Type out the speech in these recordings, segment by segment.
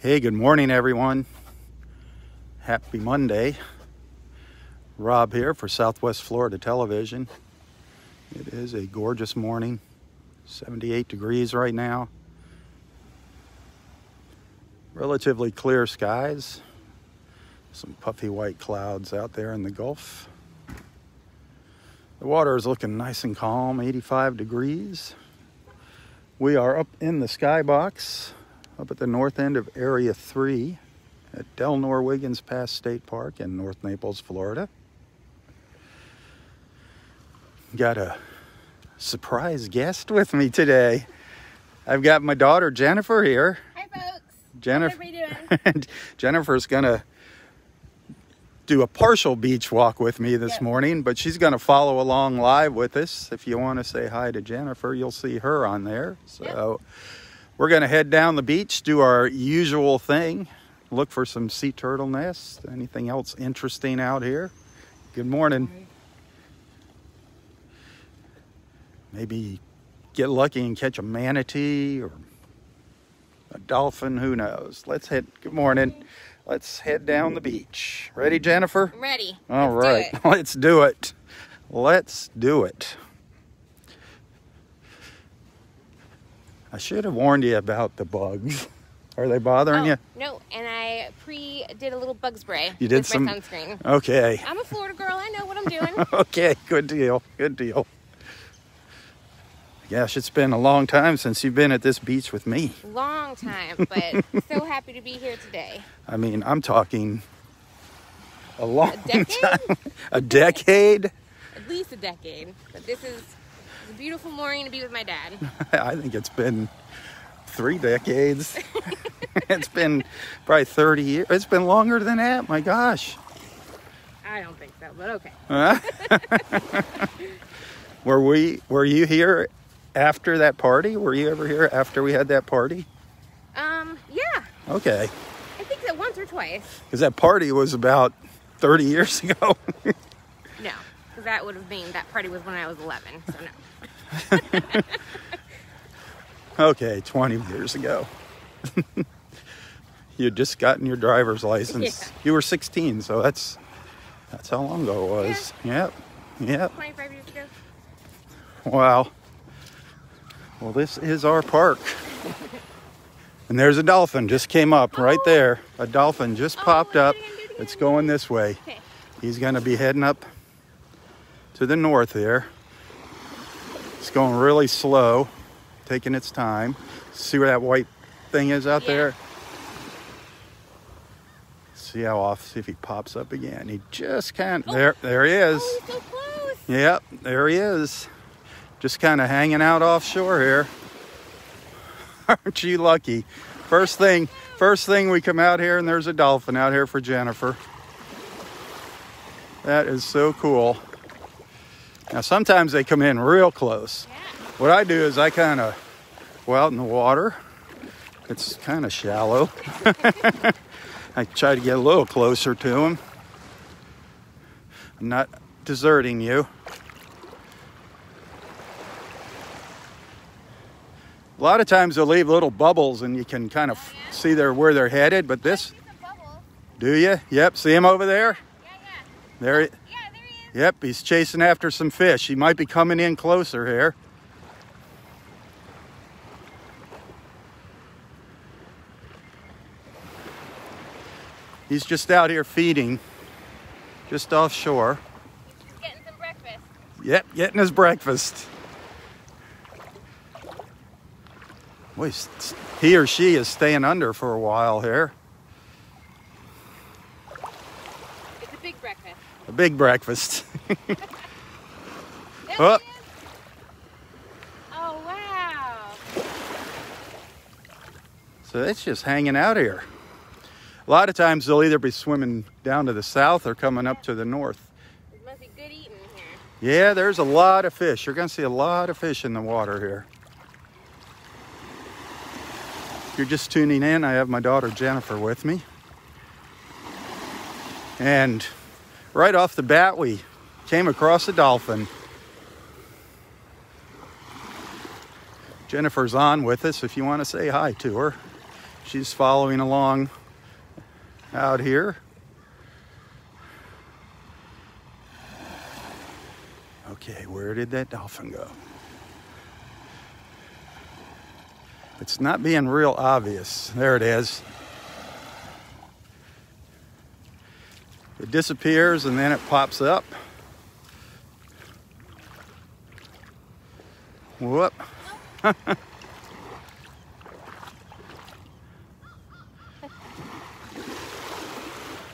Hey, good morning, everyone. Happy Monday. Rob here for Southwest Florida Television. It is a gorgeous morning, 78 degrees right now. Relatively clear skies. Some puffy white clouds out there in the Gulf. The water is looking nice and calm, 85 degrees. We are up in the skybox, up at the north end of Area 3 at Delnor-Wiggins Pass State Park in North Naples, Florida. Got a surprise guest with me today. I've got my daughter Jennifer here. Hi folks. Jennifer, What are we doing? Jennifer's gonna do a partial beach walk with me this morning, but she's gonna follow along live with us. If you want to say hi to Jennifer, you'll see her on there. So we're gonna head down the beach, do our usual thing, look for some sea turtle nests, anything else interesting out here. Good morning. Maybe get lucky and catch a manatee or a dolphin, who knows. Good morning. Let's head down the beach. Ready, Jennifer? I'm ready. All right, let's do it. Let's do it. I should have warned you about the bugs. Are they bothering you? No, and I did a little bug spray. You did with some my sunscreen. Okay. I'm a Florida girl. I know what I'm doing. Okay, good deal. Good deal. Gosh, it's been a long time since you've been at this beach with me. Long time, but so happy to be here today. I mean, I'm talking a long decade? time. A decade? At least a decade. But this is a beautiful morning to be with my dad. I think it's been 3 decades. It's been probably 30 years. It's been longer than that. My gosh. I don't think so, but okay. Were you here after that party? Were you ever here after we had that party? Yeah. Okay. I think that once or twice. Because that party was about 30 years ago. No, because that would have been, that party was when I was 11, so no. Okay, 20 years ago. You'd just gotten your driver's license. Yeah. You were 16, so that's how long ago it was. Yeah. Yep. 25 years ago. Wow. Well, this is our park. And there's a dolphin just came up right there. A dolphin just popped up. It's going this way. Okay. He's going to be heading up to the north here. It's going really slow, taking its time. See where that white thing is out there? See if he pops up again. He just can't. There he is. Oh, he's so close. Yep, there he is. Just kind of hanging out offshore here. Aren't you lucky? First thing we come out here and there's a dolphin out here for Jennifer. That is so cool. Now sometimes they come in real close. Yeah. What I do is I kind of go out in the water. It's kind of shallow. I try to get a little closer to him. I'm not deserting you. A lot of times they'll leave little bubbles and you can kind of see where they're headed, but this... Do you? Yep, see him over there? Yeah. There he is. Yep, he's chasing after some fish. He might be coming in closer here. He's just out here feeding, just offshore. He's getting some breakfast. Yep, getting his breakfast. Boy, he or she is staying under for a while here. It's a big breakfast. A big breakfast. Oh, wow. So it's just hanging out here. A lot of times they'll either be swimming down to the south or coming up to the north. It must be good eating here. Yeah, there's a lot of fish. You're going to see a lot of fish in the water here. If you're just tuning in, I have my daughter Jennifer with me. And right off the bat, we came across a dolphin. Jennifer's on with us if you want to say hi to her. She's following along out here. Okay, where did that dolphin go? It's not being real obvious. There it is. It disappears and then it pops up. Whoop.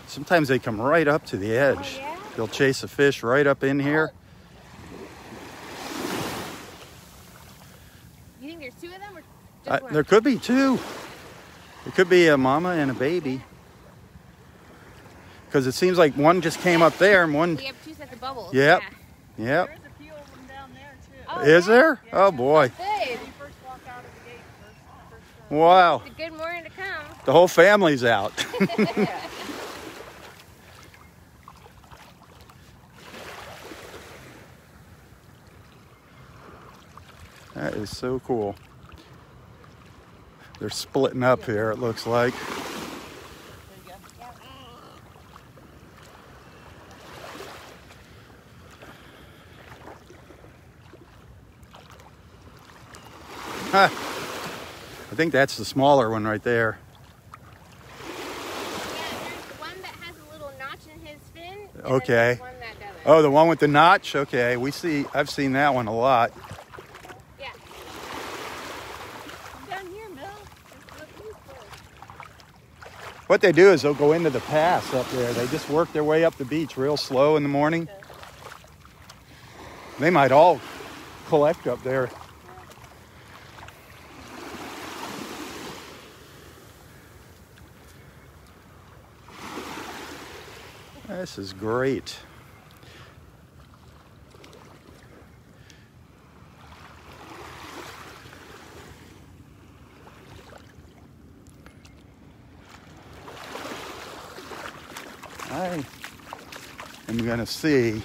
Sometimes they come right up to the edge. Oh, yeah? They'll chase a fish right up in here. You think there's two of them or just one? There could be two. It could be a mama and a baby. Because it seems like one just came up there and one... We have two sets of bubbles. Yep. Yeah. Yep. There's a few of them down there too. Oh, Is yeah? there? Oh boy. Good. When you first walk out of the gate, first Wow. It's a good morning to come. The whole family's out. That is so cool. They're splitting up here, it looks like. There you go. I think that's the smaller one right there. Yeah, there's one that has a little notch in his fin. And Okay. Then there's one that doesn't. Oh, the one with the notch? Okay, I've seen that one a lot. Yeah. Come down here, Mel. Let's look you first. What they do is they'll go into the pass up there. They just work their way up the beach real slow in the morning. They might all collect up there. This is great. I am going to see.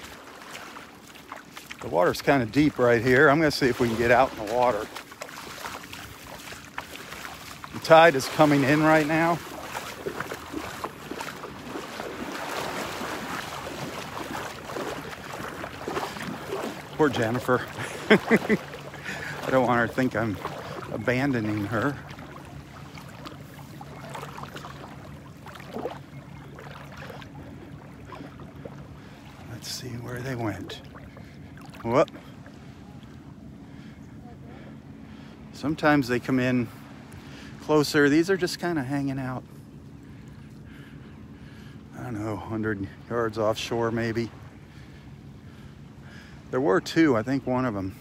The water's kind of deep right here. I'm going to see if we can get out in the water. The tide is coming in right now. Poor Jennifer. I don't want her to think I'm abandoning her. Let's see where they went. Whoop. Sometimes they come in closer. These are just kind of hanging out. I don't know, 100 yards offshore maybe. There were two. I think one of them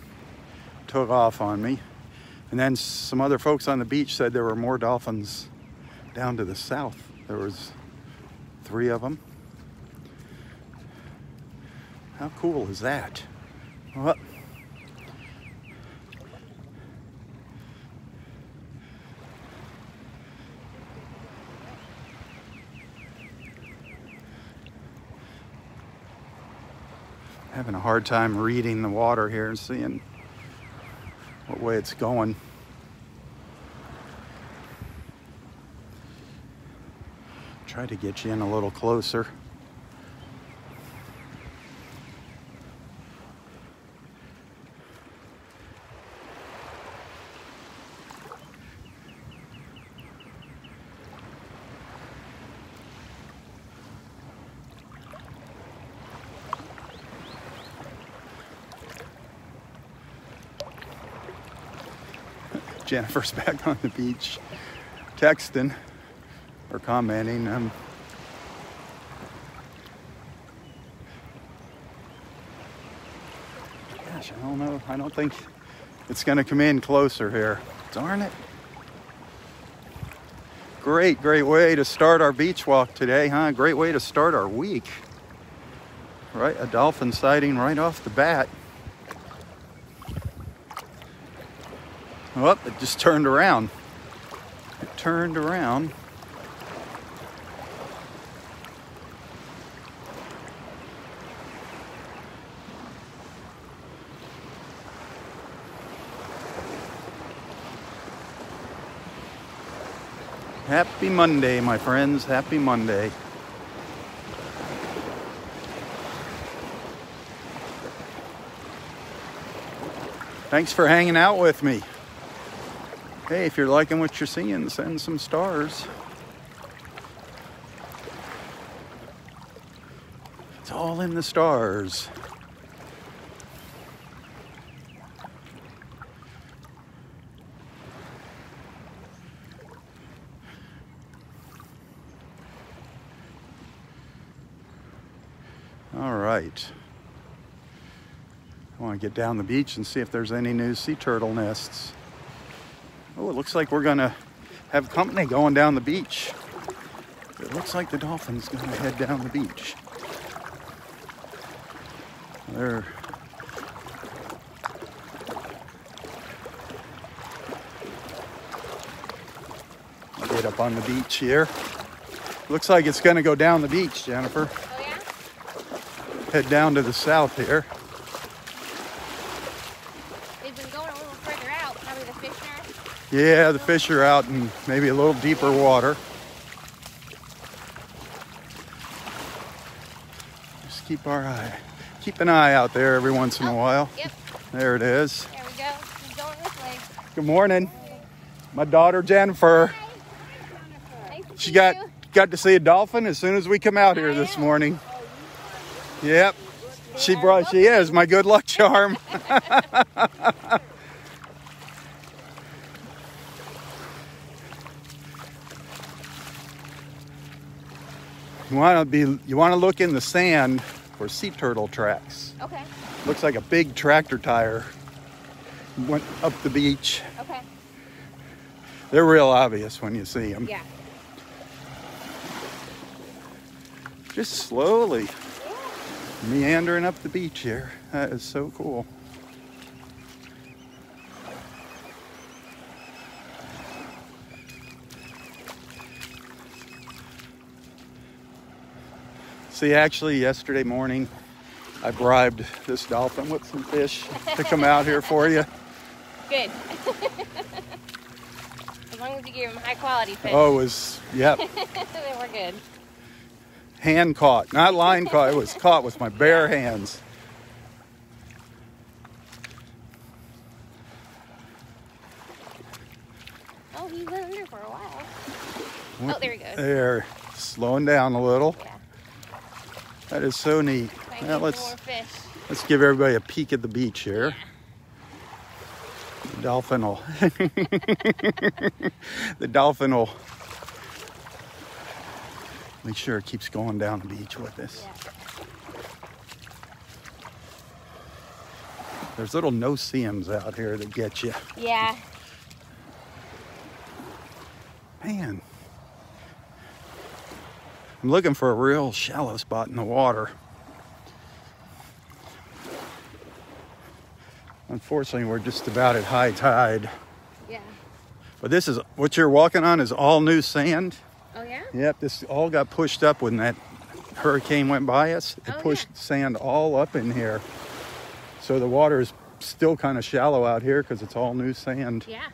took off on me. And then some other folks on the beach said there were more dolphins down to the south. There was 3 of them. How cool is that? Well, having a hard time reading the water here and seeing what way it's going. Try to get you in a little closer. Jennifer's back on the beach texting or commenting. Gosh, I don't know. I don't think it's going to come in closer here. Darn it. Great way to start our beach walk today, huh? Great way to start our week. Right, a dolphin sighting right off the bat. Oh, it just turned around. It turned around. Happy Monday, my friends. Happy Monday. Thanks for hanging out with me. Hey, if you're liking what you're seeing, send some stars. It's all in the stars. All right. I want to get down the beach and see if there's any new sea turtle nests. Oh, it looks like we're gonna have company going down the beach. It looks like the dolphin's gonna head down the beach. There. Get up on the beach here. Looks like it's gonna go down the beach, Jennifer. Oh yeah? Head down to the south here. They've been going a little further out. Probably the fish are. Yeah, the fish are out in maybe a little deeper water. Just keep an eye out there every once in a while. Yep. There it is. There we go. He's going this way. Good morning. My daughter Jennifer. Nice to She see got you. to see a dolphin as soon as we come out here this morning. Yep. She is my good luck charm. You want to look in the sand for sea turtle tracks. Okay. Looks like a big tractor tire went up the beach. Okay. They're real obvious when you see them. Yeah. Just slowly meandering up the beach here. That is so cool. See, actually, yesterday morning, I bribed this dolphin with some fish to come out here for you. Good. As long as you give them high quality fish. Oh, it was, yep, Then we're good. hand caught, not line caught. It was caught with my bare hands. Oh, he went under for a while. Oh, there he goes. There, slowing down a little. Yeah. That is so neat. Trying to Now get some more fish. let's give everybody a peek at the beach here. The dolphin will, make sure it keeps going down the beach with us. Yeah. There's little no-see-ums out here that get you. Yeah. Man, I'm looking for a real shallow spot in the water. Unfortunately, we're just about at high tide. Yeah. But this is, what you're walking on is all new sand. Oh, yeah? Yep, this all got pushed up when that hurricane went by us. It pushed sand all up in here. So the water is still kind of shallow out here because it's all new sand. Yeah.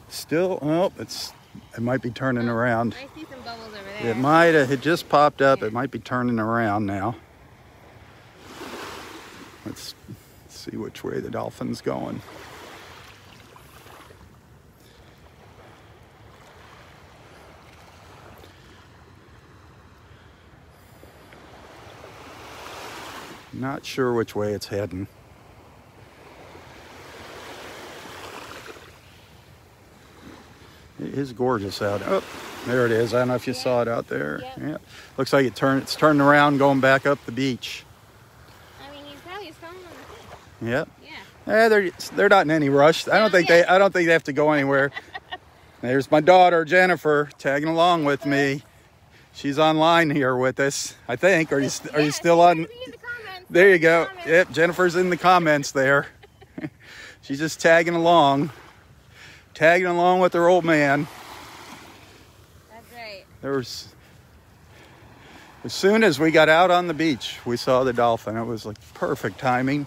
Still, oh, it might be turning around. I see some bubbles over there. It might have, it just popped up. It might be turning around now. Let's see which way the dolphin's going. Not sure which way it's heading. It is gorgeous out. Oh, there it is. I don't know if you saw it out there. Yeah. Looks like it's turning around, going back up the beach. I mean, he's probably swimming on the fish. Yep. Yeah. They're not in any rush. I don't think they have to go anywhere. There's my daughter Jennifer tagging along with me. She's online here with us, I think. Are you still on? In the comments. There you go. Yep, Jennifer's in the comments there. She's just tagging along with her old man. That's right. As soon as we got out on the beach, we saw the dolphin. It was like perfect timing.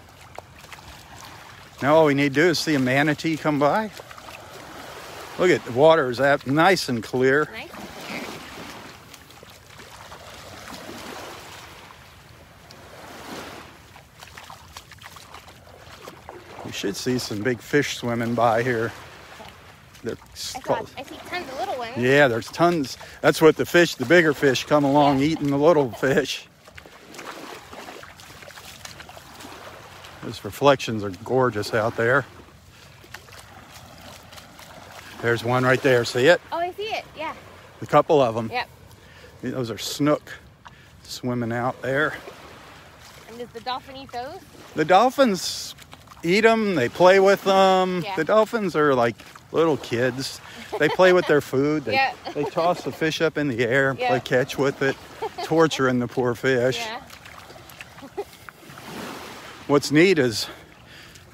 Now all we need to do is see a manatee come by. Look at the water is nice and clear. Nice and clear. We should see some big fish swimming by here. They're I see tons of little ones. Yeah, there's tons. That's what the bigger fish come along eating the little fish. Those reflections are gorgeous out there. There's one right there. See it? Oh, I see it. Yeah. A couple of them. Yep. Those are snook swimming out there. And does the dolphin eat those? The dolphins eat them. They play with them. Yeah. The dolphins are like little kids. They play with their food. They toss the fish up in the air and play catch with it, torturing the poor fish. Yeah. What's neat is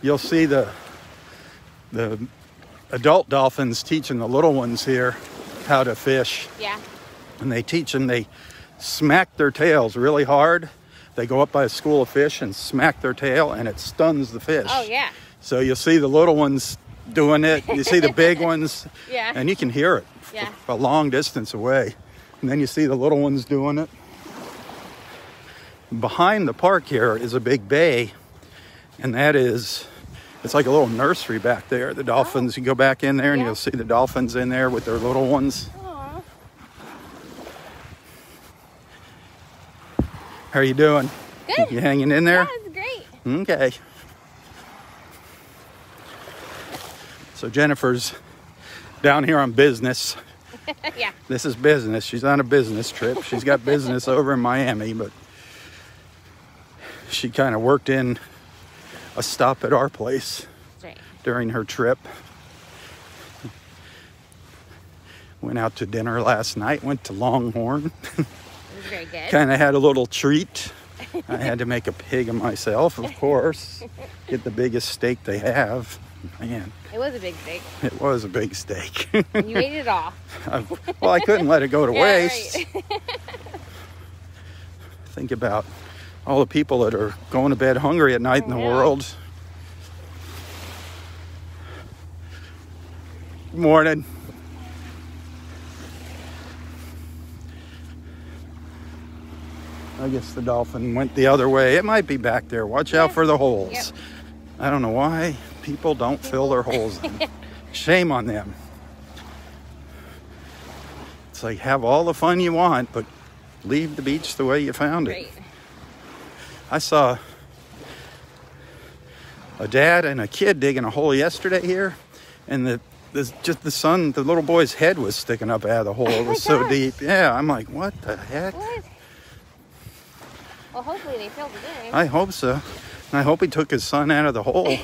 you'll see the adult dolphins teaching the little ones here how to fish. Yeah. And they teach them, they smack their tails really hard. They go up by a school of fish and smack their tail and it stuns the fish. Oh, yeah. So you'll see the little ones doing it. You see the big ones. Yeah. And you can hear it a long distance away. And then you see the little ones doing it. Behind the park here is a big bay. And it's like a little nursery back there. The dolphins, you go back in there and you'll see the dolphins in there with their little ones. Aww. How are you doing? Good. You hanging in there? Yeah, it's great. Okay. So Jennifer's down here on business. Yeah. This is business. She's on a business trip. She's got business over in Miami, but she kind of worked in a stop at our place during her trip. Went out to dinner last night. Went to Longhorn. It was very good. Kind of had a little treat. I had to make a pig of myself, of course. Get the biggest steak they have. Man. It was a big steak. It was a big steak. And you ate it all. Well, I couldn't let it go to waste. Right. Think about all the people that are going to bed hungry at night in the world. Good morning. I guess the dolphin went the other way. It might be back there. Watch out for the holes. Yep. I don't know why people don't fill their holes in. Shame on them. It's like, have all the fun you want, but leave the beach the way you found it. Right. I saw a dad and a kid digging a hole yesterday here, and the little boy's head was sticking up out of the hole. It was so deep. Yeah, I'm like, what the heck? What? Well, hopefully they filled it in. I hope so. And I hope he took his son out of the hole.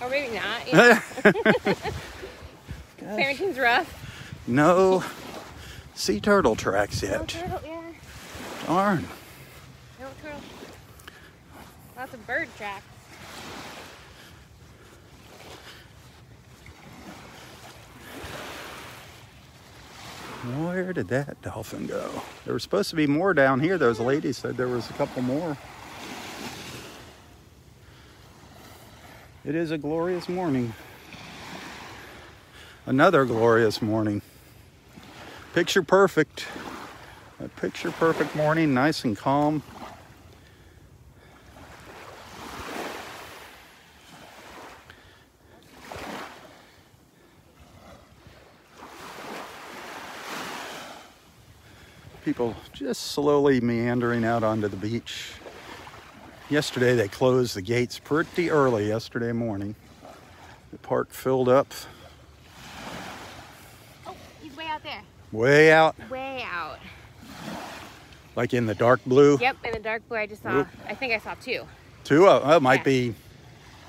Or maybe not. Yeah. Parenting's rough. No sea turtle tracks yet. No turtle, yeah. Darn. No turtle. Lots of bird tracks. Where did that dolphin go? There was supposed to be more down here. Those ladies said there was a couple more. It is a glorious morning. Another glorious morning. Picture perfect. A picture perfect morning, nice and calm. People just slowly meandering out onto the beach. Yesterday they closed the gates pretty early yesterday morning. The park filled up. Oh, he's way out there. Way out. Way out. Like in the dark blue? Yep, in the dark blue I just saw, I think I saw two. Two? Oh, it might be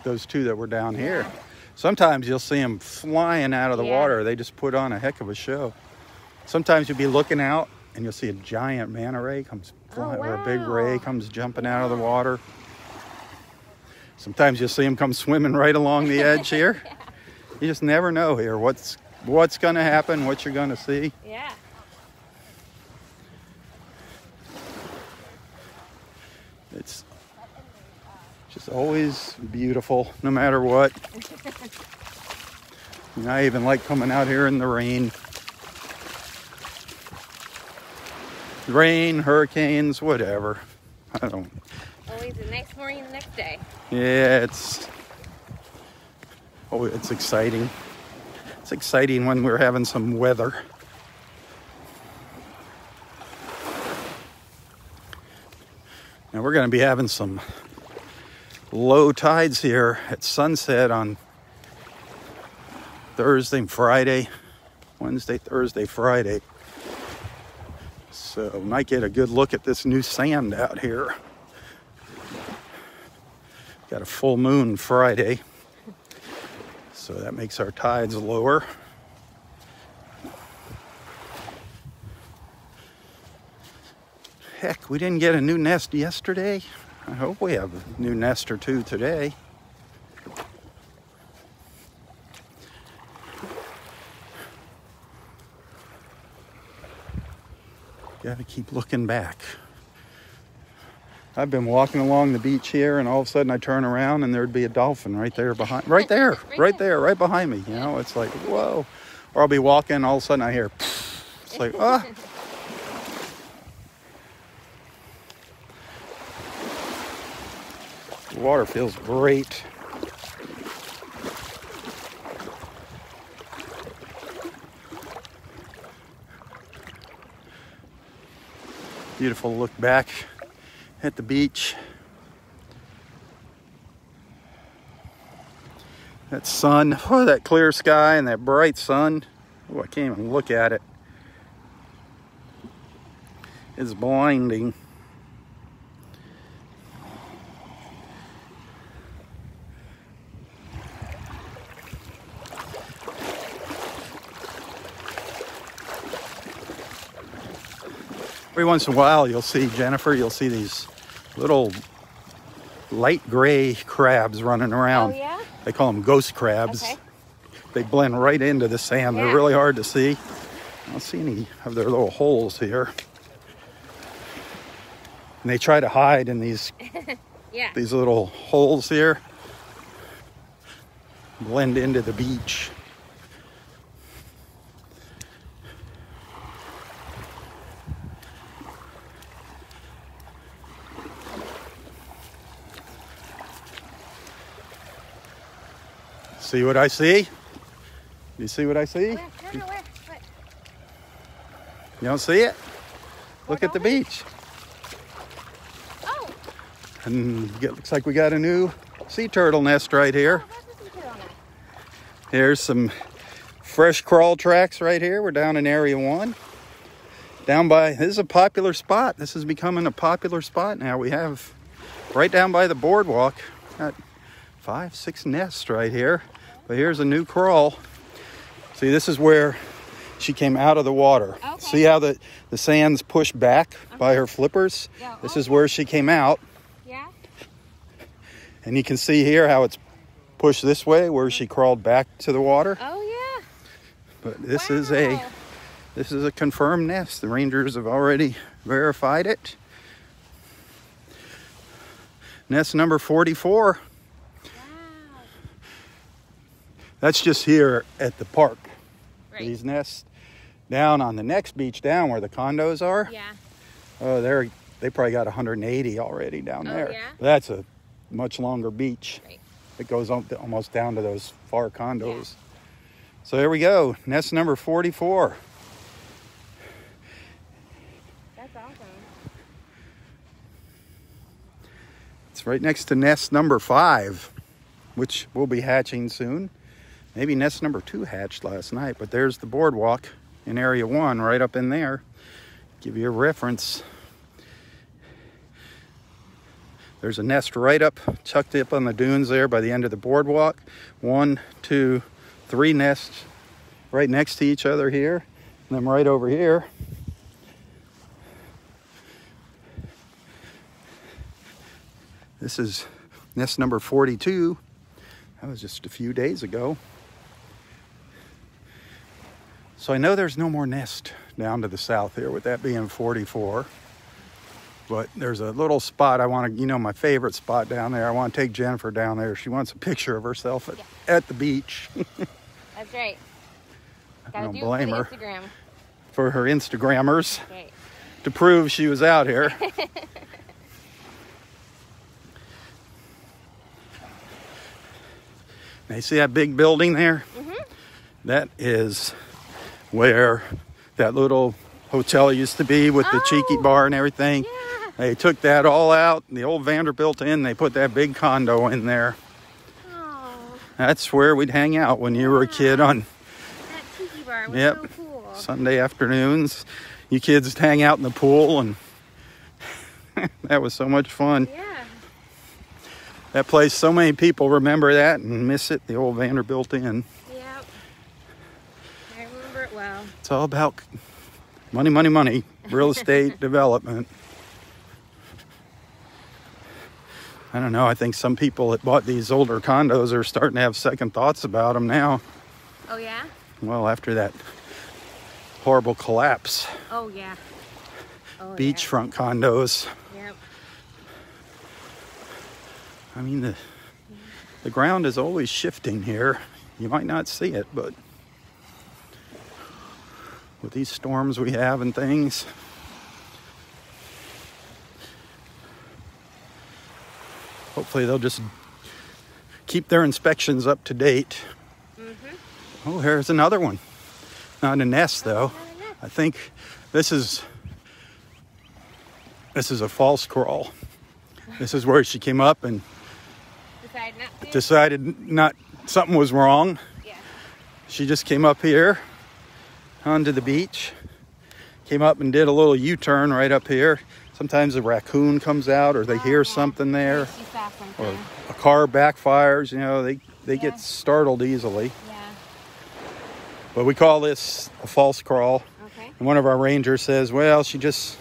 those two that were down here. Sometimes you'll see them flying out of the water. They just put on a heck of a show. Sometimes you'll be looking out and you'll see a giant manta ray comes flying, or a big ray comes jumping out of the water. Sometimes you'll see them come swimming right along the edge here. You just never know here what's going to happen, what you're going to see. Yeah. Just always beautiful, no matter what. And I even like coming out here in the rain. Rain, hurricanes, whatever. I don't. Always a nice morning the next day. Yeah, it's exciting. It's exciting when we're having some weather. Now we're going to be having some low tides here at sunset on Thursday and Friday. Wednesday, Thursday, Friday. So might get a good look at this new sand out here. Got a full moon Friday. So that makes our tides lower. Heck, we didn't get a new nest yesterday. I hope we have a new nest or two today. Got to keep looking back. I've been walking along the beach here, and all of a sudden I turn around and there'd be a dolphin right there behind, right there, right behind me. You know, it's like, whoa. Or I'll be walking, all of a sudden I hear, it's like, ah. The water feels great. Beautiful look back at the beach. That sun, oh, that clear sky and that bright sun. Oh, I can't even look at it. It's blinding. Every once in a while, you'll see, Jennifer, you'll see these little light gray crabs running around. Oh, yeah? They call them ghost crabs. Okay. They blend right into the sand. Yeah. They're really hard to see. I don't see any of their little holes here. And they try to hide in these, Yeah. these little holes here. Blend into the beach. See what I see? You see what I see? Where? No, where? What? You don't see it? Look at the beach. Oh! And it looks like we got a new sea turtle nest right here. Oh, that's a sea turtle nest. Here's some fresh crawl tracks right here. We're down in Area 1. Down by, this is a popular spot. This is becoming a popular spot now. We have right down by the boardwalk, got 5, 6 nests right here. But here's a new crawl. See, this is where she came out of the water. Okay. See how the sand's pushed back by her flippers? Yeah. This is where she came out. Yeah? And you can see here how it's pushed this way, where she crawled back to the water. Oh, yeah. But this Wow. is a confirmed nest. The rangers have already verified it. Nest number 44. Wow. That's just here at the park. Right. These nests down on the next beach down where the condos are. Yeah. Oh, they probably got 180 already down Oh, there. yeah? That's a much longer beach. Right. It goes almost down to those far condos. So there we go. Nest number 44. That's awesome. It's right next to nest number 5, which will be hatching soon. Maybe nest number 2 hatched last night, but there's the boardwalk in Area 1 right up in there. Give you a reference. There's a nest right up, tucked up on the dunes there by the end of the boardwalk. 1, 2, 3 nests right next to each other here. And then right over here. This is nest number 42. That was just a few days ago. So I know there's no more nest down to the south here, with that being 44. But there's a little spot I want to, you know, my favorite spot down there. I want to take Jennifer down there. She wants a picture of herself at the beach. That's right. I don't Gotta do blame it her. for the Instagram. For her Instagrammers Right. to prove she was out here. Now you see that big building there? Mm-hmm. That is where that little hotel used to be with the cheeky bar and everything. Yeah. They took that all out, the old Vanderbilt Inn. They put that big condo in there. Oh, That's where we'd hang out when you were a kid on that tiki bar was Yep. so cool. Sunday afternoons. You kids would hang out in the pool, and that was so much fun. Yeah. That place, so many people remember that and miss it, the old Vanderbilt Inn. Yep. I remember it well. It's all about money, money, money, real estate development. I don't know, I think some people that bought these older condos are starting to have second thoughts about them now. Oh, yeah? Well, after that horrible collapse. Oh, yeah. Oh, Beachfront condos. Yeah. Yep. I mean, the ground is always shifting here. You might not see it, but with these storms we have and things, hopefully they'll just keep their inspections up to date. Mm-hmm. Oh, here's another one. Not a nest, though. I think this is a false crawl. This is where she came up and decided something was wrong. Yeah. She just came up here onto the beach, came up and did a little U-turn right up here. Sometimes a raccoon comes out, or they hear something there, She saw something. or a car backfires. You know, they get startled easily. Yeah. But we call this a false crawl. Okay. And one of our rangers says, well, she just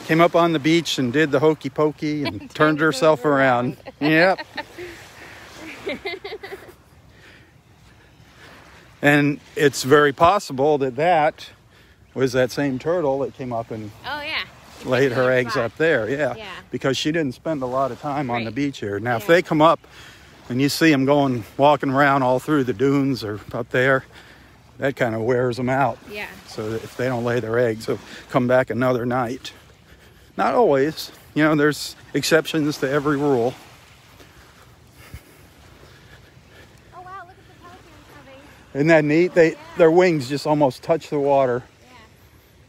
came up on the beach and did the hokey pokey and turned herself around. Yep. And it's very possible that was that same turtle that came up and Oh, yeah. She laid picked her another eggs spot. up there. Yeah. Yeah. Because she didn't spend a lot of time on the Right. beach here. Now, if Yeah. they come up and you see them walking around all through the dunes or up there, that kind of wears them out. Yeah. So that if they don't lay their eggs, they'll come back another night. Not always. You know, there's exceptions to every rule. Oh, wow. Look at the pelicans coming. Isn't that neat? Their wings just almost touch the water. Yeah.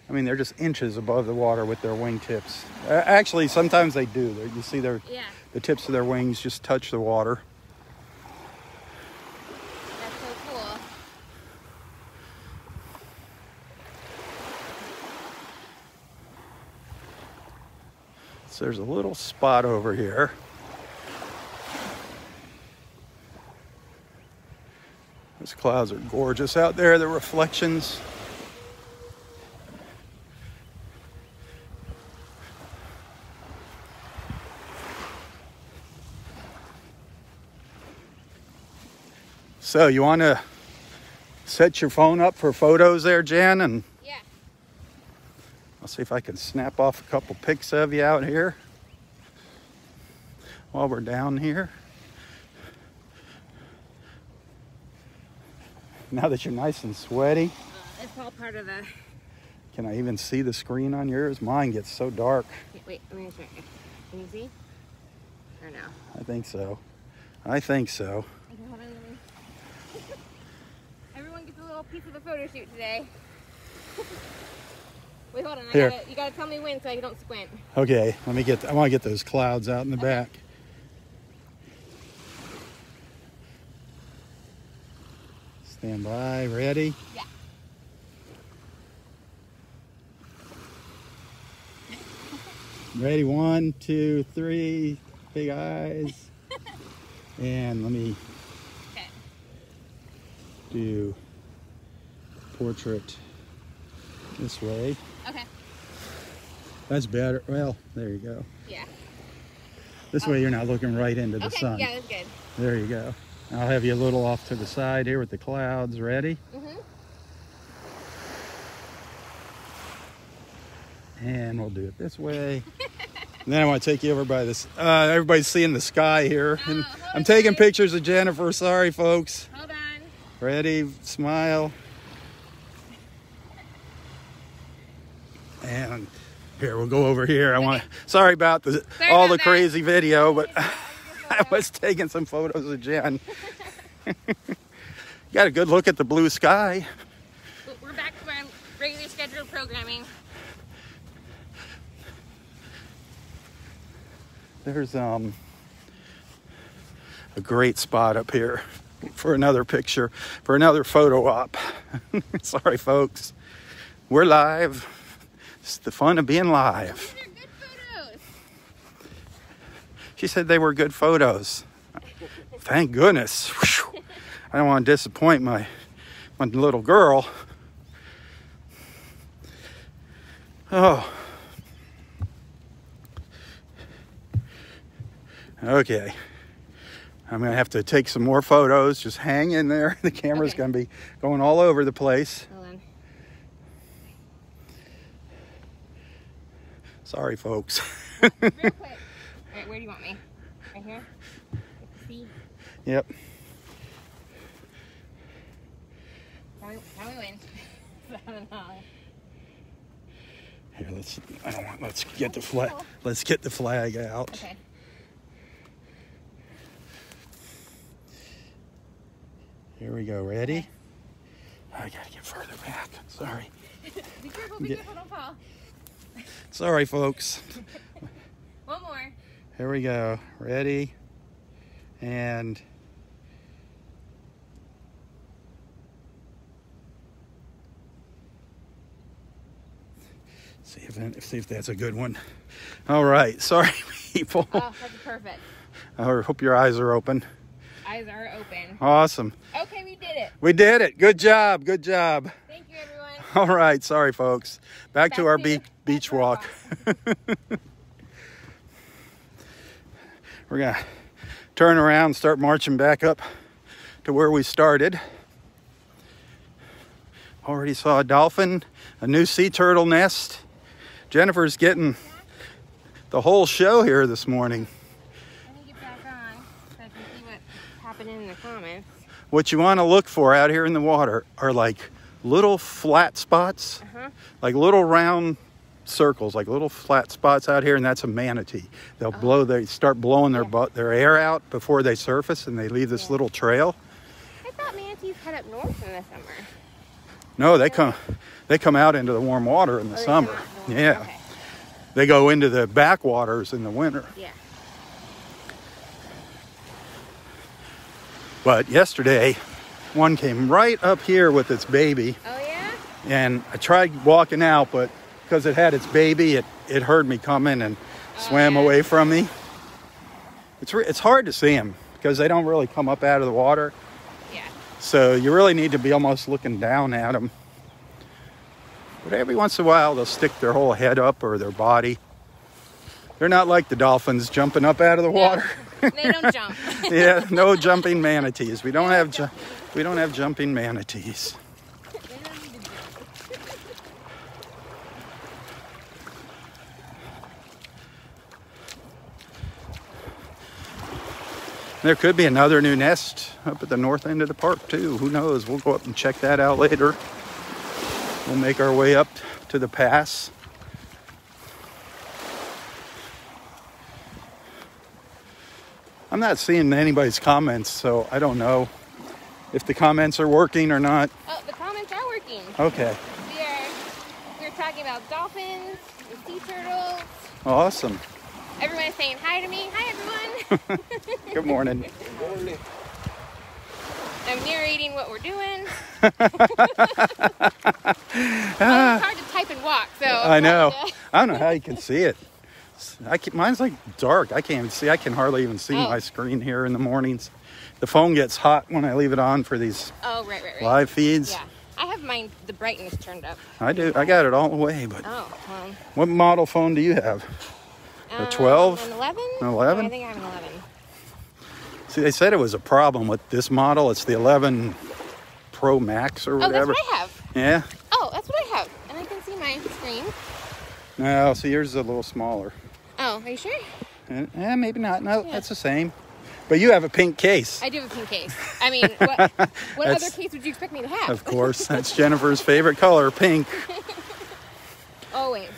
I mean, they're just inches above the water with their wingtips. Actually, sometimes they do. You see the tips of their wings just touch the water. That's so cool. So there's a little spot over here. Those clouds are gorgeous out there, the reflections. So you want to set your phone up for photos there, Jen? And Yeah. I'll see if I can snap off a couple pics of you out here while we're down here. Now that you're nice and sweaty, It's all part of the... can I even see the screen on yours? Mine gets so dark. Wait, let me check. Can you see? Or no? I think so. I think so. Okay, hold on. Everyone gets a little piece of the photo shoot today. Wait, hold on. Here. You gotta tell me when so I don't squint. Okay, I want to get those clouds out in the back. Stand by, ready? Yeah. Ready, 1, 2, 3, big eyes. And let me Okay. do portrait this way. Okay. That's better. Well, there you go. Yeah. This way you're not looking right into the Okay, sun. yeah, that's good. There you go. I'll have you a little off to the side here with the clouds. Ready? Mm-hmm. And we'll do it this way. And then I want to take you over by this. Everybody's seeing the sky here. And hold I'm taking on. pictures of Jennifer. Sorry, folks. Hold on. Ready? Smile. And here, we'll go over here. Sorry about all the crazy video, but I was taking some photos of Jen. Got a good look at the blue sky. We're back to our regular scheduled programming. There's a great spot up here for another picture, for another photo op. Sorry, folks. We're live. It's the fun of being live. These are good photos. She said they were good photos. Thank goodness. Whew. I don't want to disappoint my little girl. Oh. Okay. I'm going to have to take some more photos. Just hang in there. The camera's going to be going all over the place. Hold on. Sorry, folks. Real quick. All right, where do you want me? Right here? See? Yep. Tell me when. I don't know. Here, let's get the flag. Let's get the flag out. Okay. Here we go. Ready? I gotta get further back. Sorry. Be careful, don't fall. Sorry, folks. One more. Here we go. Ready? And see if that's a good one. All right. Sorry, people. Oh, that's perfect. I hope your eyes are open. Eyes are open. Awesome. Okay, we did it. We did it. Good job. Good job. Thank you, everyone. All right. Sorry, folks. Back to our beach walk. We're going to turn around and start marching back up to where we started. Already saw a dolphin, a new sea turtle nest. Jennifer's getting the whole show here this morning. Let me get back on so I can see what's happening in the comments. What you want to look for out here in the water are like little flat spots, like little round circles, like little flat spots out here, and that's a manatee. They'll they start blowing their air out before they surface, and they leave this little trail. I thought manatees head up north in the summer. No, they come out into the warm water in the summer. Yeah. Okay. They go into the backwaters in the winter. Yeah. But yesterday, one came right up here with its baby. Oh, yeah? And I tried walking out, but because it had its baby, it heard me coming and swam away from me. It's hard to see them because they don't really come up out of the water. Yeah. So you really need to be almost looking down at them. But every once in a while, they'll stick their whole head up or their body. They're not like the dolphins jumping up out of the water. They don't jump. Yeah, no jumping manatees. We don't have jumping manatees. They don't need to jump. There could be another new nest up at the north end of the park too. Who knows? We'll go up and check that out later. We'll make our way up to the pass. I'm not seeing anybody's comments, so I don't know if the comments are working or not. Oh, the comments are working. Okay. We're talking about dolphins, the sea turtles. Awesome. Everyone's saying hi to me. Hi, everyone. Good morning. I'm narrating what we're doing. It's hard to type and walk, so. I know. I don't know how you can see it. Mine's like dark. I can't even see. I can hardly even see my screen here in the mornings. The phone gets hot when I leave it on for these right. live feeds. Yeah. I have mine, the brightness turned up. I do. I got it all the way. But what model phone do you have? A 12? An 11? An 11? I think I have an 11. See, they said it was a problem with this model. It's the 11 Pro Max or whatever. Oh, that's what I have. Yeah? Oh, that's what I have. And I can see my screen. No, see, yours is a little smaller. Oh, Oh, are you sure? Maybe not. No, Yeah. that's the same. But you have a pink case. I do have a pink case. I mean, what other case would you expect me to have? Of course, that's Jennifer's favorite color, pink. Always.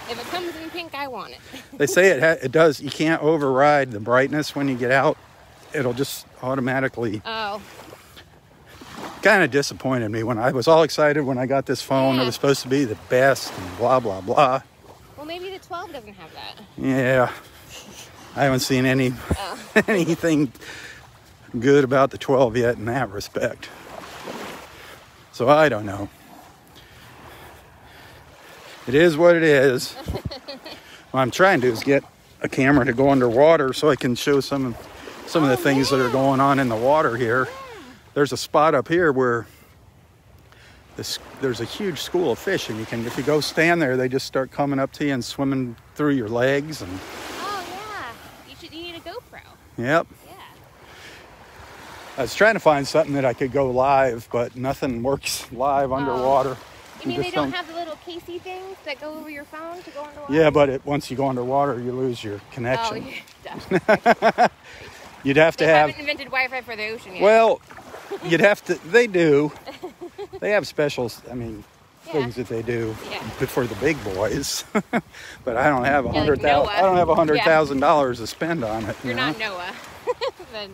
If it comes in pink, I want it. They say it does. You can't override the brightness when you get out. It'll just automatically. Oh. Kind of disappointed me when I was all excited when I got this phone. Yeah. It was supposed to be the best and blah, blah, blah. Well, maybe the 12 doesn't have that. Yeah. I haven't seen Oh. anything good about the 12 yet in that respect. So I don't know. It is what it is. What I'm trying to do is get a camera to go underwater so I can show some of the things that are going on in the water here. There's a spot up here where there's a huge school of fish, and if you go stand there, they just start coming up to you and swimming through your legs. And Oh, yeah. You need a GoPro. yep. Yeah. I was trying to find something that I could go live, but nothing works live underwater. You mean just they don't have the little casey things that go over your phone to go underwater? Yeah, but once you go underwater, you lose your Oh, connection. yeah. You'd have to They have. haven't invented Wi-Fi for the ocean yet. Well, you'd have to. They do. They have specials. I mean, Yeah. things that they do Yeah. for the big boys. But I don't have like $100,000. Noah. I don't have $100,000 to spend on it. You're you know? not NOAA. The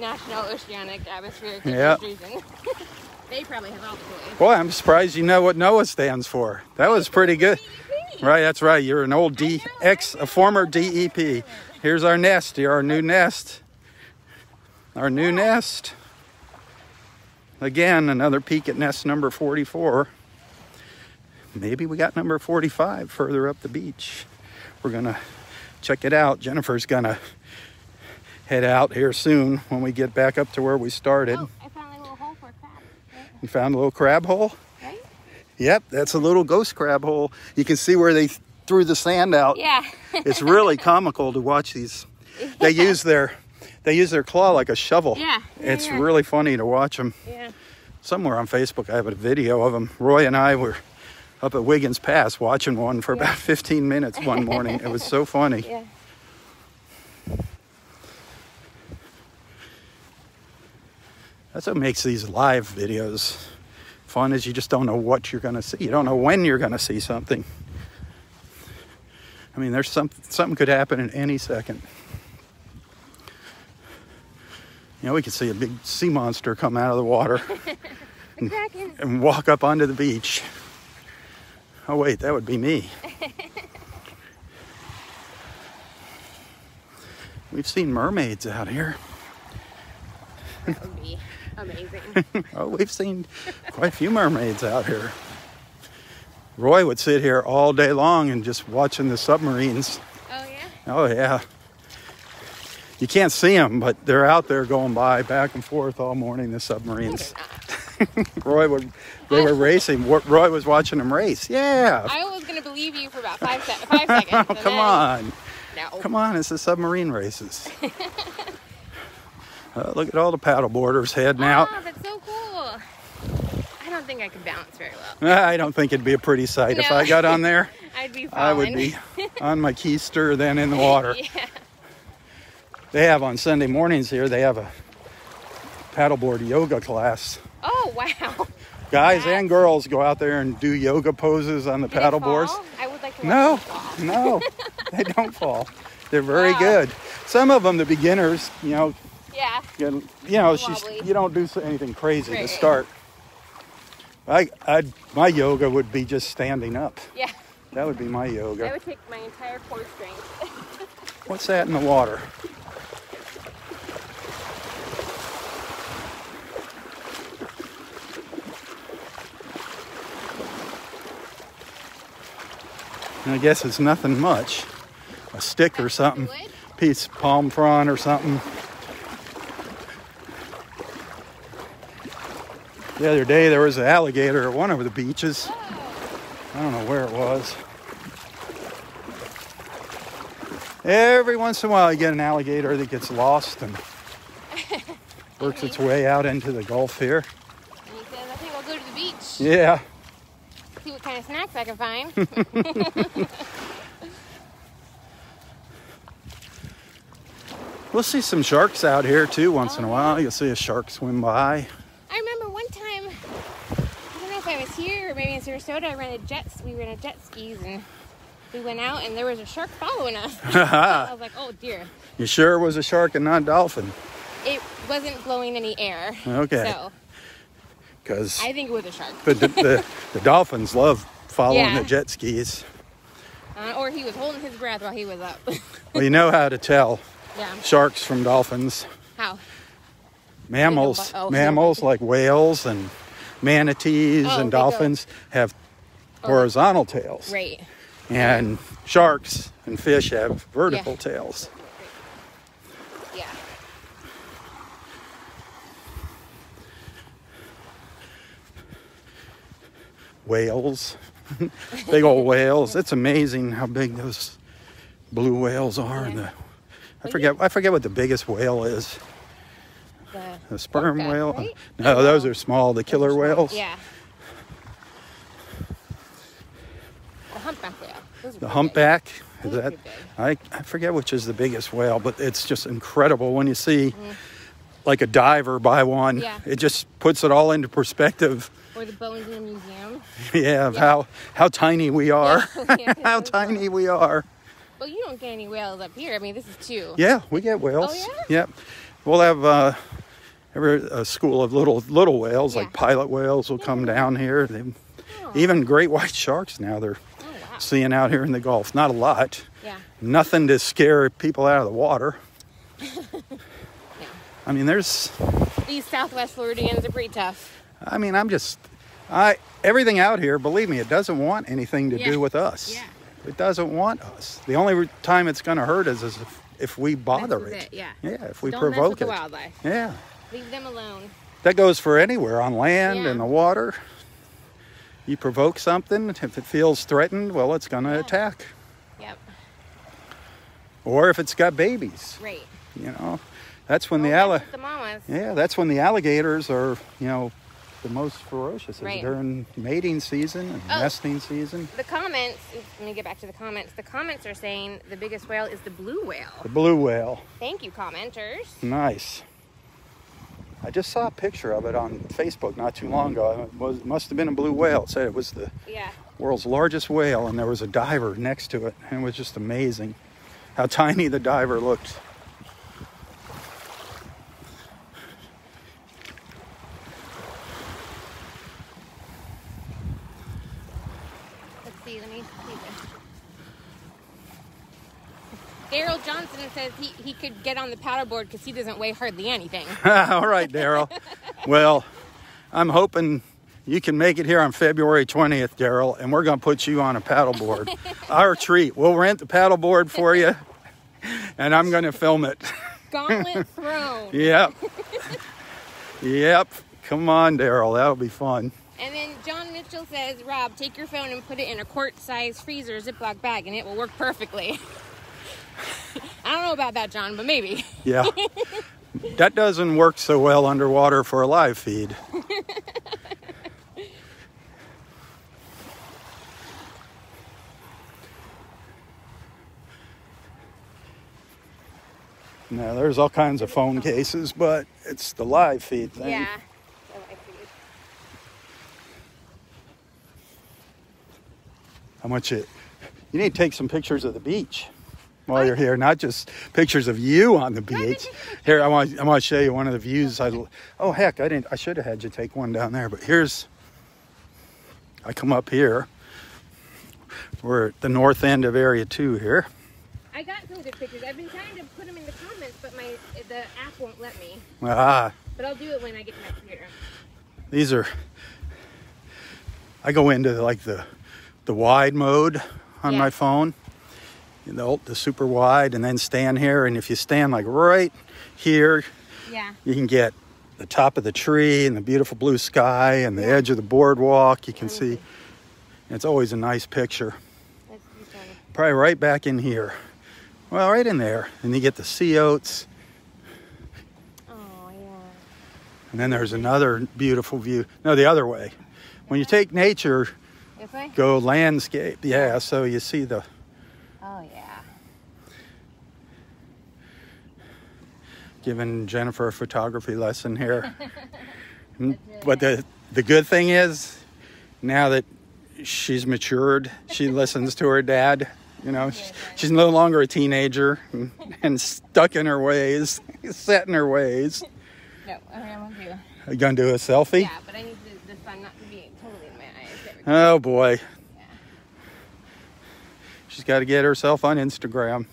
National Oceanic Atmospheric Yeah. Administration. They probably have all the toys. Boy, I'm surprised you know what NOAA stands for. That was pretty good. Right, that's right. You're an old a former DEP. Here's our nest. Here, our new nest. Our new nest. Again, another peek at nest number 44. Maybe we got number 45 further up the beach. We're going to check it out. Jennifer's going to head out here soon when we get back up to where we started. Oh, I found a little hole for a crab. You found a little crab hole? Right? Yep, that's a little ghost crab hole. You can see where they threw the sand out. Yeah. It's really comical to watch these. They use their claw like a shovel. Yeah. It's Yeah. really funny to watch them. Yeah. Somewhere on Facebook, I have a video of them. Roy and I were up at Wiggins Pass watching one for about 15 minutes one morning. It was so funny. Yeah. That's what makes these live videos fun, is you just don't know what you're going to see. You don't know when you're going to see something. I mean, there's something could happen in any second. You know, we could see a big sea monster come out of the water and walk up onto the beach. Oh, wait, that would be me. We've seen mermaids out here. That would be amazing. Oh, we've seen quite a few mermaids out here. Roy would sit here all day long and just watching the submarines. Oh, yeah? Oh, yeah. You can't see them, but they're out there going by back and forth all morning, the submarines. They were racing. Roy was watching them race. Yeah. I was going to believe you for about 5 seconds. Oh, come on. No. Come on, it's the submarine races. Look at all the paddleboarders heading out. Oh, that's so cool. I don't think I could balance very well. I don't think it'd be a pretty sight if No. I got on there. I'd be falling. I would be on my keister, then in the water. Yeah. They have on Sunday mornings here, they have a paddleboard yoga class. Oh, wow. Guys and girls go out there and do yoga poses on the Did it paddleboards. fall? I would like to watch No, them fall. no, they don't fall. They're very Wow. good. Some of them, the beginners, Yeah. Wobbly. you don't do anything crazy to Right. start. My yoga would be just standing up. Yeah. That would be my I yoga. would take my entire core strength. What's that in the water? I guess it's nothing much. A stick or something. Wood? Piece of palm frond or something. The other day there was an alligator at one of the beaches. I don't know where it was. Every once in a while you get an alligator that gets lost and works its way out into the Gulf here. And he says, I think I'll go to the beach. Yeah. See what kind of snacks I can find. We'll see some sharks out here too once in a while. You'll see a shark swim by. I remember one time, I don't know if I was here or maybe in Sarasota, we rented jet skis and we went out and there was a shark following us. I was like, oh dear. You sure it was a shark and not a dolphin? It wasn't blowing any air. Okay. So Because I think it was a shark. the dolphins love following Yeah. the jet skis. Or he was holding his breath while he was up. Well, you know how to tell Yeah. sharks from dolphins. How? Mammals, Oh. mammals like whales and manatees Oh, and they go- dolphins have horizontal tails. Right. And sharks and fish have vertical tails. Yeah. Whales, big old whales. It's amazing how big those blue whales are. And I forget what the biggest whale is. The sperm orca, whale? right? No, those are small. The killer whales. Yeah. The humpback whale. Those are The pretty humpback. Is Those are that? pretty I forget which is the biggest whale, but it's just incredible when you see like a diver by one. Yeah. It just puts it all into perspective. big. Or the bones in a museum. Yeah, of how tiny we are. Yeah, How those tiny we are. Well, you don't get any whales up here. I mean, this is 2. Yeah, we get whales. Oh, Yep. We'll have a school of little whales, like Yeah. pilot whales, will come down here. Even great white sharks now they're Oh, wow. seeing out here in the Gulf. Not a lot. Yeah. Nothing to scare people out of the water. Yeah. I mean, there's. These Southwest Floridians are pretty tough. I mean, everything out here, believe me, it doesn't want anything to do with us. Yeah. It doesn't want us. The only time it's going to hurt us is if we bother This is it. Yeah. Yeah, if we Don't provoke mess with it. the wildlife. Yeah. Leave them alone. That goes for anywhere, on land, Yeah. in the water. You provoke something, if it feels threatened, well, it's going to attack. Yep. Or if it's got babies, Right. you know. That's when Don't the mess with the mamas. that's when the alligators are, the most ferocious, is Right. during mating season and Oh. nesting season. The comments, let me get back to the comments. The comments are saying the biggest whale is the blue whale. The blue whale. Thank you, commenters. Nice. I just saw a picture of it on Facebook not too long ago. It must have been a blue whale. It said it was the Yeah. world's largest whale, and there was a diver next to it, and it was just amazing how tiny the diver looked. Let's see. Let me see. Daryl Johnson says he could get on the paddleboard because he doesn't weigh hardly anything. All right, Daryl. Well, I'm hoping you can make it here on February 20th, Daryl, and we're going to put you on a paddleboard. Our treat. We'll rent the paddleboard for you, and I'm going to film it. Gauntlet thrown. Yep. Yep. Come on, Daryl. That'll be fun. And then John Mitchell says, Rob, take your phone and put it in a quart-sized freezer Ziploc bag, and it will work perfectly. I don't know about that, John, but maybe. Yeah. That doesn't work so well underwater for a live feed. Now, there's all kinds of phone cases, but it's the live feed thing. Yeah. I want you need to take some pictures of the beach while you're here, not just pictures of you on the beach. Here, I want to show you one of the views. Oh heck, I should have had you take one down there, but I come up here. We're at the north end of Area 2 here. I got some good pictures. I've been trying to put them in the comments, but the app won't let me. But I'll do it when I get to my computer. These are, I go into like the wide mode on my phone, the super wide, and then stand here. And if you stand like right here, you can get the top of the tree and the beautiful blue sky and the edge of the boardwalk. You can see, it's always a nice picture. Let's do some. Probably right back in here. Well, right in there. And you get the sea oats. Oh, yeah. And then there's another beautiful view. No, the other way. When you take nature, This way? go landscape. Yeah, so you see the... Oh, yeah. giving Jennifer a photography lesson here. But the good thing is, now that she's matured, she listens to her dad. You know, she's no longer a teenager and stuck in her ways, set in her ways. No, I won't do. Are you going to do a selfie? Yeah, but I need the sun not to be totally in my eyes. There we go. Oh, boy. Yeah. She's got to get herself on Instagram.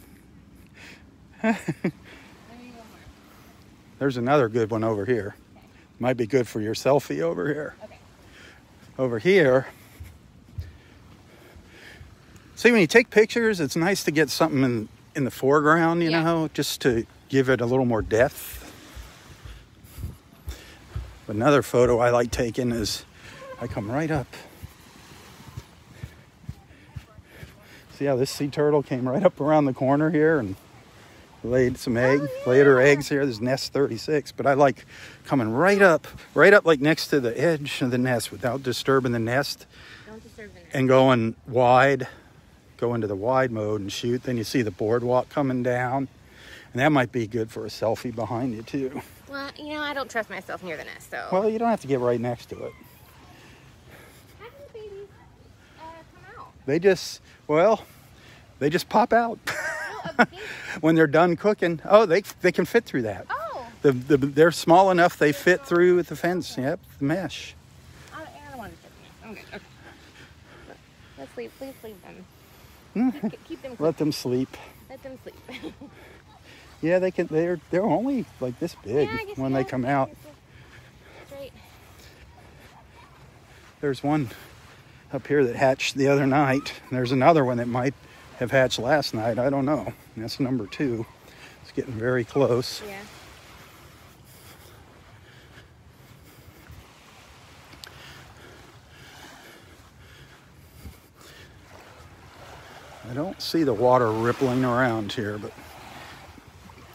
There you go, Mark. There's another good one over here. Okay. Might be good for your selfie over here. Okay. Over here. See, when you take pictures, it's nice to get something in the foreground, you know, just to give it a little more depth. Another photo I like taking is I come right up. See how this sea turtle came right up around the corner here and laid some eggs, laid her eggs here. There's nest 36, but I like coming right up like next to the edge of the nest without disturbing the nest. Don't disturb the nest. And going wide, go into the wide mode and shoot. Then you see the boardwalk coming down. And that might be good for a selfie behind you too. Well, you know, I don't trust myself near the nest, so. Well, you don't have to get right next to it. How do the babies come out? They just pop out. Oh, When they're done cooking. Oh, they can fit through that. oh. They're small enough they fit through the fence. Yep, the mesh. I don't want to disturb the nest. Okay. Let's leave. Please leave them. Keep them. Let them sleep. Let them sleep. Yeah, they can. They're only like this big Yeah, I guess when so. they come out. Straight. There's one up here that hatched the other night. There's another one that might have hatched last night. I don't know. That's number 2. It's getting very close. Yeah. I don't see the water rippling around here, but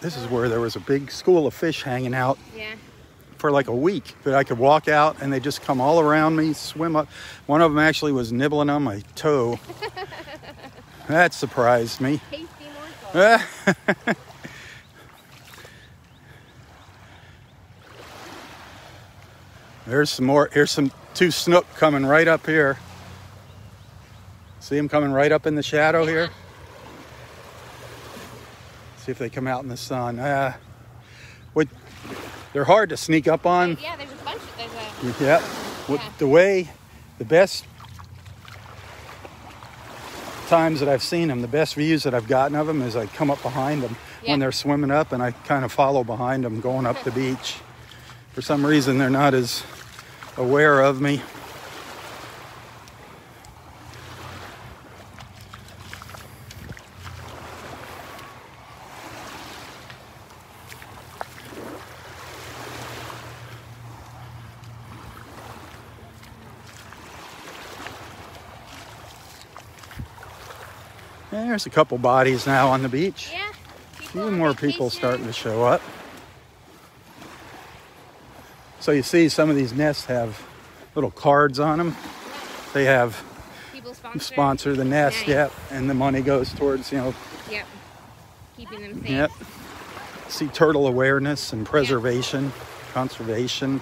this is where there was a big school of fish hanging out Yeah. for like a week. But I could walk out and they just come all around me, swim up. One of them actually was nibbling on my toe. That surprised me. Tasty morsel. There's some more. Here's some 2 snook coming right up here. See them coming right up in the shadow here? See if they come out in the sun. They're hard to sneak up on. Yeah, there's a bunch. Yep. The best times that I've seen them, the best views that I've gotten of them is I come up behind them when they're swimming up and I kind of follow behind them going up the beach. For some reason, they're not as aware of me. There's a couple bodies now on the beach. Yeah. A few more people starting to show up. So you see some of these nests have little cards on them. They have People sponsor the nest, Nice. yep. And the money goes towards, Yep. Keeping them safe. yep. Sea turtle awareness and preservation, conservation.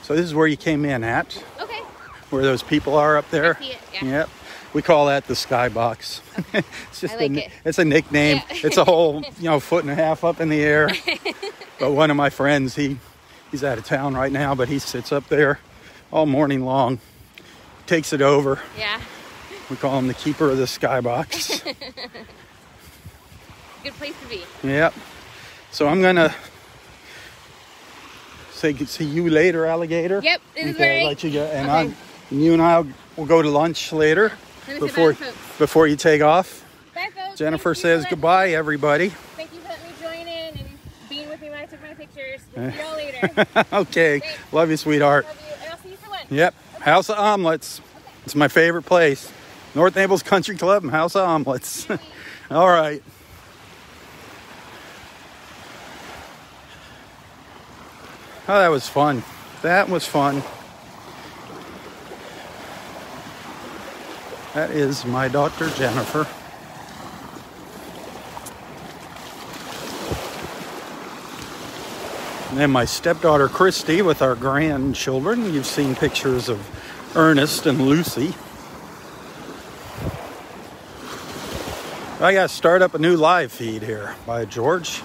So this is where you came in at, Okay. where those people are up there. I see it, yeah. Yep. We call that the skybox. It's just I like it. It's a nickname. Yeah. It's a whole, 1.5 up in the air. But one of my friends, he's out of town right now, but he sits up there all morning long, takes it over. Yeah. We call him the keeper of the skybox. Good place to be. Yep. So I'm gonna say see you later, alligator. Yep, this is Okay, where I'll let you go, and Okay. you and I will go to lunch later Let me say before bye, folks. before you take off. Bye, folks. Jennifer Thank you says for goodbye, everybody. Thank you for letting me join in and being with me when I took my pictures. We'll see y'all later. Okay, Thanks. love you, sweetheart. Love you, and I'll see you for lunch. Yep, House of Omelets. It's my favorite place. North Naples Country Club and House of Omelets. All right. Oh, that was fun. That was fun. That is my daughter, Jennifer. And then my stepdaughter, Christy, with our grandchildren. You've seen pictures of Ernest and Lucy. I got to start up a new live feed here by George.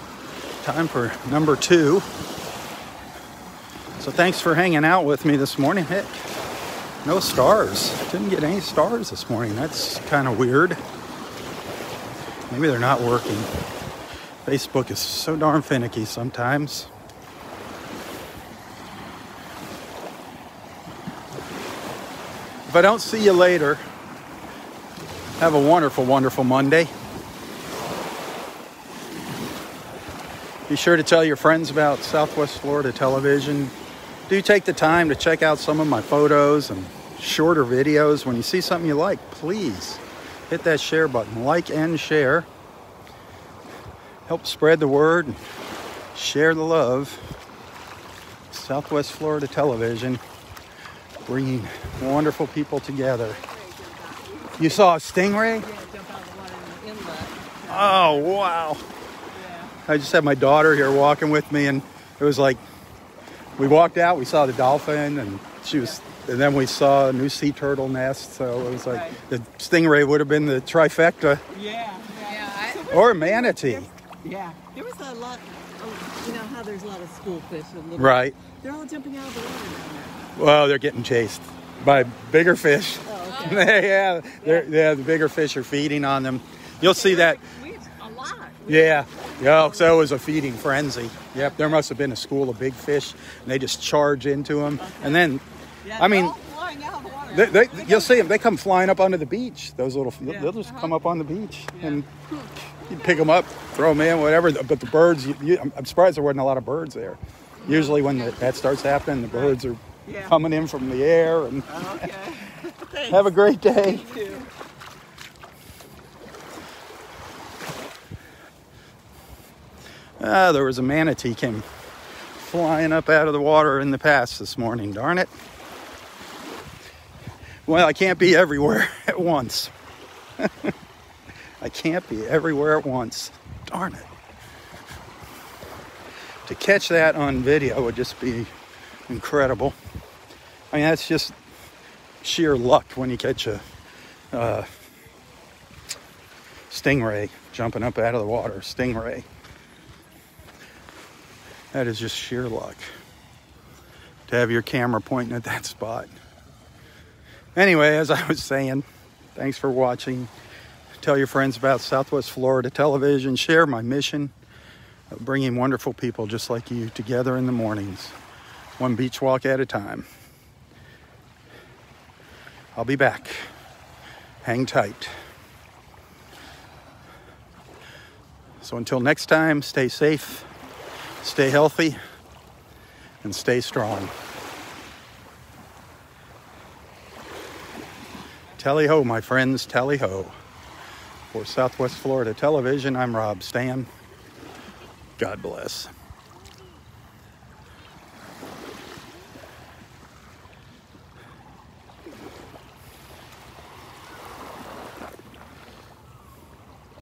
Time for number 2. So thanks for hanging out with me this morning. Heck, no stars. Didn't get any stars this morning. That's kind of weird. Maybe they're not working. Facebook is so darn finicky sometimes. If I don't see you later, have a wonderful, wonderful Monday. Be sure to tell your friends about Southwest Florida Television. Do take the time to check out some of my photos and shorter videos. When you see something you like, please hit that share button. Like and share. Help spread the word and share the love. Southwest Florida Television, bringing wonderful people together. You saw a stingray? Yeah, jump out of the water in the inlet. Oh, wow. Yeah. I just had my daughter here walking with me, and it was like, we walked out, we saw the dolphin, and and then we saw a new sea turtle nest, so it was like, Right. the stingray would have been the trifecta, Yeah. or manatee. Yeah. There was a lot of, you know how there's a lot of school fish. Right. They're all jumping out of the water down Well, they're getting chased by bigger fish. there. Oh, okay. Yeah, the bigger fish are feeding on them. You'll see that. A lot. Yeah. So it was a feeding frenzy. Yep, there must have been a school of big fish, and they just charge into them. Okay. And then, Yeah, I mean, they're all flying out of the water. you'll see them. They come flying up onto the beach. Those little, Yeah. they'll just come up on the beach, Yeah. and you pick them up, throw them in, whatever. But the birds, I'm surprised there wasn't a lot of birds there. Usually when that starts happening, the birds are coming in from the air. And Okay. Thanks. have a great day. You too. There was a manatee came flying up out of the water in the pass this morning. Darn it. Well, I can't be everywhere at once. I can't be everywhere at once. Darn it. To catch that on video would just be incredible. I mean, that's just sheer luck when you catch a stingray jumping up out of the water. Stingray. That is just sheer luck to have your camera pointing at that spot. Anyway, as I was saying, thanks for watching. Tell your friends about Southwest Florida Television. Share my mission of bringing wonderful people just like you together in the mornings, one beach walk at a time. I'll be back. Hang tight. So until next time, stay safe, stay healthy, and stay strong. Tally-ho, my friends, tally-ho. For Southwest Florida Television, I'm Robb Stan. God bless.